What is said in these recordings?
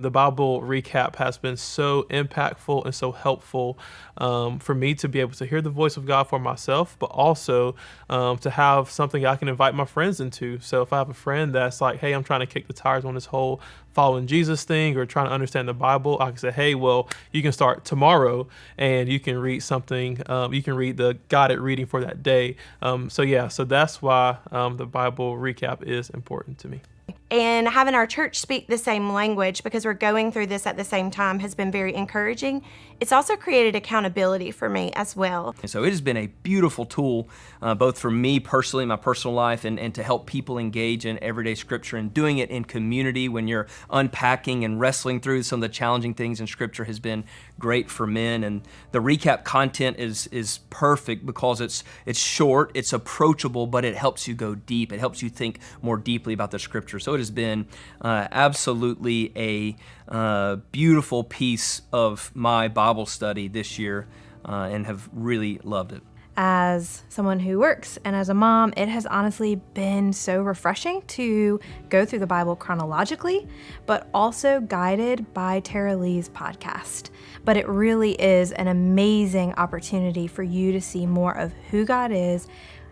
The Bible recap has been so impactful and so helpful for me to be able to hear the voice of God for myself, but also to have something I can invite my friends into. So if I have a friend that's like, hey, I'm trying to kick the tires on this whole following Jesus thing or trying to understand the Bible, I can say, hey, well, you can start tomorrow and you can read something, you can read the guided reading for that day. So that's why the Bible recap is important to me. And having our church speak the same language, because we're going through this at the same time, has been very encouraging. It's also created accountability for me as well. And so it has been a beautiful tool, both for me personally, my personal life, and to help people engage in everyday Scripture, and doing it in community when you're unpacking and wrestling through some of the challenging things in Scripture has been great for men. And the recap content is perfect because it's short, it's approachable, but it helps you go deep. It helps you think more deeply about the Scripture. So it has been absolutely a beautiful piece of my Bible study this year, and have really loved it. As someone who works and as a mom, it has honestly been so refreshing to go through the Bible chronologically, but also guided by Tara Lee's podcast. But it really is an amazing opportunity for you to see more of who God is,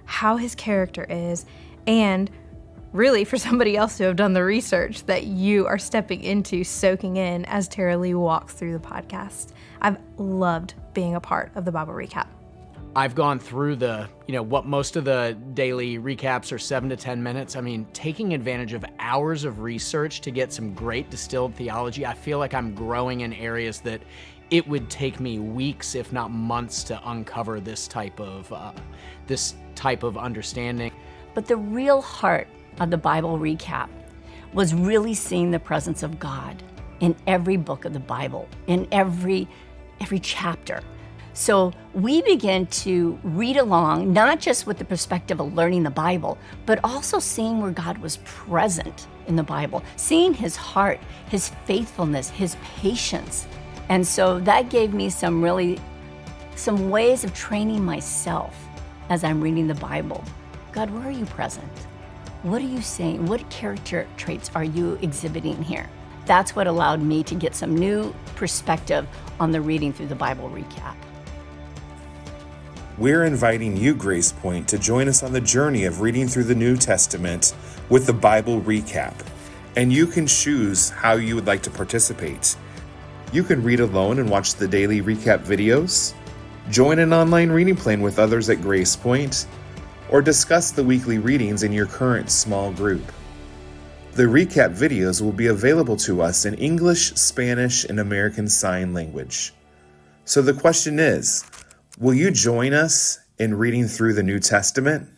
how his character is, and really for somebody else to have done the research that you are stepping into, soaking in as Tara Lee walks through the podcast. I've loved being a part of the Bible Recap. I've gone through what most of the daily recaps are 7 to 10 minutes. I mean, taking advantage of hours of research to get some great distilled theology. I feel like I'm growing in areas that it would take me weeks, if not months, to uncover this type of understanding. But the real heart of the Bible Recap was really seeing the presence of God in every book of the Bible, in every chapter. So we began to read along, not just with the perspective of learning the Bible, but also seeing where God was present in the Bible, seeing his heart, his faithfulness, his patience. And so that gave me some ways of training myself as I'm reading the Bible. God, where are you present? What are you saying? What character traits are you exhibiting here? That's what allowed me to get some new perspective on the reading through the Bible Recap. We're inviting you, Grace Point, to join us on the journey of reading through the New Testament with the Bible Recap. And you can choose how you would like to participate. You can read alone and watch the daily recap videos, join an online reading plan with others at Grace Point, or discuss the weekly readings in your current small group. The recap videos will be available to us in English, Spanish, and American Sign Language. So the question is, will you join us in reading through the New Testament?